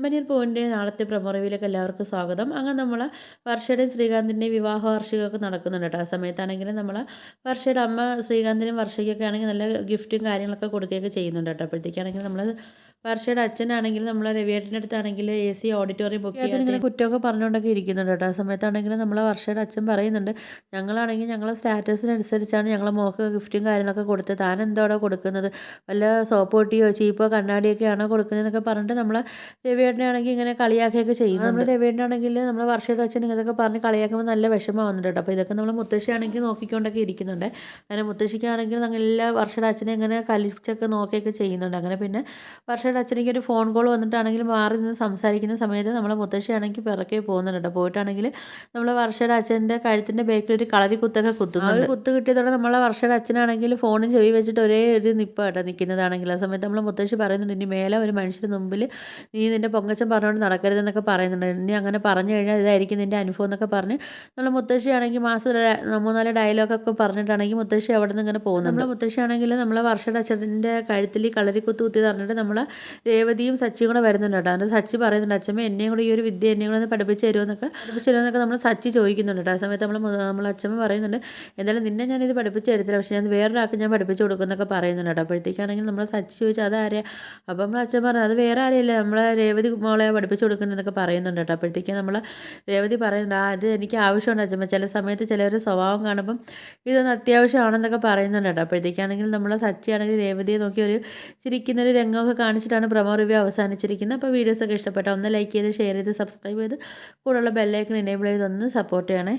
ബനിയൻ പൂവിൻ്റെ നാളത്തെ പ്രൊമോ റിവ്യൂയിലേക്ക് എല്ലാവർക്കും സ്വാഗതം. അങ്ങനെ നമ്മൾ വർഷയുടെയും ശ്രീകാന്തിൻ്റെയും വിവാഹ വാർഷികമൊക്കെ നടക്കുന്നുണ്ട് കേട്ടോ. ആ സമയത്താണെങ്കിലും നമ്മൾ വർഷയുടെ അമ്മ ശ്രീകാന്തിനും വർഷയ്ക്കൊക്കെ ആണെങ്കിൽ നല്ല ഗിഫ്റ്റും കാര്യങ്ങളൊക്കെ കൊടുക്കുകയൊക്കെ ചെയ്യുന്നുണ്ട് കേട്ടോ. അപ്പോഴത്തേക്കാണെങ്കിൽ നമ്മൾ വർഷയുടെ അച്ഛനാണെങ്കിലും നമ്മളെ രവിയേട്ടൻ്റെ അടുത്താണെങ്കിൽ AC ഓഡിറ്റോറിയം ബുക്ക് ചെയ്യാൻ ഇങ്ങനെ കുറ്റമൊക്കെ പറഞ്ഞുകൊണ്ടൊക്കെ ഇരിക്കുന്നുണ്ട് കേട്ടോ. ആ സമയത്താണെങ്കിലും നമ്മളെ വർഷയുടെ അച്ഛൻ പറയുന്നുണ്ട്, ഞങ്ങളാണെങ്കിൽ ഞങ്ങളെ സ്റ്റാറ്റസിനനുസരിച്ചാണ് ഞങ്ങളെ മോൾക്ക് ഗിഫ്റ്റും കാര്യങ്ങളൊക്കെ കൊടുത്തത്, താൻ എന്തോടെ കൊടുക്കുന്നത്, വല്ല സോപ്പ് പൊട്ടിയോ ചീപ്പോ കണ്ണാടിയൊക്കെയാണോ കൊടുക്കുന്നതെന്നൊക്കെ പറഞ്ഞിട്ട് നമ്മളെ രവിയേട്ടനാണെങ്കിൽ ഇങ്ങനെ കളിയാക്കുകയൊക്കെ ചെയ്യുന്നുണ്ട്. നമ്മൾ രവിയേട്ടനാണെങ്കിൽ നമ്മളെ വർഷയുടെ അച്ഛൻ ഇതൊക്കെ പറഞ്ഞ് കളിയാക്കുമ്പോൾ നല്ല വിഷമം വന്നിട്ടുണ്ട് കേട്ടോ. അപ്പോൾ ഇതൊക്കെ നമ്മൾ മുത്തശ്ശിയാണെങ്കിൽ നോക്കിക്കൊണ്ടൊക്കെ ഇരിക്കുന്നുണ്ട്. അങ്ങനെ മുത്തശ്ശിക്കാണെങ്കിൽ നല്ല വർഷയുടെ അച്ഛനെ ഇങ്ങനെ കലിച്ചൊക്കെ നോക്കിയൊക്കെ ചെയ്യുന്നുണ്ട്. അങ്ങനെ പിന്നെ വർഷയുടെ അച്ഛനേക്ക് ഒരു ഫോൺ കോൾ വന്നിട്ടാണെങ്കിൽ മാറി നിന്ന് സംസാരിക്കുന്ന സമയത്ത് നമ്മളെ മുത്തശ്ശിയാണെങ്കിൽ പിറകെ പോകുന്നുണ്ട് കേട്ടോ. പോയിട്ടാണെങ്കിൽ നമ്മളെ വർഷയുടെ അച്ഛൻ്റെ കഴുത്തിൻ്റെ ബേക്കിൽ ഒരു കളരി കുത്തൊക്കെ കുത്തുന്നുണ്ട്. ആ ഒരു കുത്ത് കിട്ടിയതോടെ നമ്മളെ വർഷയുടെ അച്ഛനാണെങ്കിൽ ഫോണും ചെവി വെച്ചിട്ട് ഒരേ ഒരു നിപ്പാട്ടോ നിൽക്കുന്നതാണെങ്കിൽ. ആ സമയത്ത് നമ്മളെ മുത്തശ്ശി പറയുന്നുണ്ട്, ഇനി മേലെ ഒരു മനുഷ്യൻ്റെ മുമ്പിൽ നീ നിൻ്റെ പൊങ്ങച്ചം പറഞ്ഞുകൊണ്ട് നടക്കരുതെന്നൊക്കെ പറയുന്നുണ്ട്. ഇനി അങ്ങനെ പറഞ്ഞു കഴിഞ്ഞാൽ ഇതായിരിക്കും നിൻ്റെ അനുഭവം എന്നൊക്കെ പറഞ്ഞ് നമ്മളെ മുത്തശ്ശിയാണെങ്കിൽ മാസം 3-4 ഡയലോഗൊക്കെ പറഞ്ഞിട്ടാണെങ്കിൽ മുത്തശ്ശി അവിടെ നിന്ന് ഇങ്ങനെ പോകുന്നത്. നമ്മളെ മുത്തശ്ശിയാണെങ്കിൽ നമ്മളെ വർഷയുടെ അച്ഛൻ്റെ കഴുത്തിൽ കളരിക്കുത്ത് കുത്തി പറഞ്ഞിട്ട് നമ്മളെ രേവതിയും സച്ചിയും കൂടെ വരുന്നുണ്ട് കേട്ടോ. അതിൻ്റെ സച്ചി പറയുന്നുണ്ട്, അച്ഛമ്മ എന്നെയും കൂടെ ഈ ഒരു വിദ്യ എന്നെയും കൂടെ ഒന്ന് പഠിപ്പിച്ച് തരുമെന്നൊക്കെ നമ്മൾ സച്ചി ചോദിക്കുന്നുണ്ട് കേട്ടോ. ആ സമയത്ത് നമ്മളെ അച്ഛമ്മ പറയുന്നുണ്ട്, എന്തായാലും നിന്നെ ഞാനിത് പഠിപ്പിച്ച് തരത്തില്ല, പക്ഷേ ഞാൻ വേറൊരാൾക്ക് ഞാൻ പഠിപ്പിച്ച് കൊടുക്കുമെന്നൊക്കെ പറയുന്നുണ്ട് കേട്ടോ. അപ്പോഴത്തേക്കാണെങ്കിൽ നമ്മളെ സച്ചി ചോദിച്ചാൽ അതാരെയാ, അപ്പോൾ നമ്മളെ അച്ഛൻ പറഞ്ഞു അത് വേറെ ആരെയല്ലേ, നമ്മളെ രേവതി മോളെ പഠിപ്പിച്ച് കൊടുക്കുന്നതൊക്കെ പറയുന്നുണ്ട് കേട്ടോ. അപ്പോഴത്തേക്കും നമ്മൾ രേവതി പറയുന്നുണ്ട്, അത് എനിക്ക് ആവശ്യമുണ്ട് അച്ഛമ്മ, ചില സമയത്ത് ചിലവരുടെ സ്വഭാവം കാണുമ്പം ഇതൊന്ന് അത്യാവശ്യമാണെന്നൊക്കെ പറയുന്നുണ്ട് കേട്ടോ. അപ്പോഴത്തേക്കാണെങ്കിൽ നമ്മളെ സച്ചിയാണെങ്കിൽ രേവതിയെ നോക്കി ഒരു ചിരിക്കുന്നൊരു രംഗമൊക്കെ കാണിച്ചിട്ടാണ് പ്രൊമോ റിവ്യൂ അവസാനിച്ചിരിക്കുന്നത്. അപ്പോൾ വീഡിയോസൊക്കെ ഇഷ്ടപ്പെട്ടാൽ ഒന്ന് ലൈക്ക് ചെയ്ത് ഷെയർ ചെയ്ത് സബ്സ്ക്രൈബ് ചെയ്ത് കൂടെയുള്ള ബെല്ലൈക്കൺ എനേബിൾ ചെയ്ത് ഒന്ന് സപ്പോർട്ട് ചെയ്യണേ.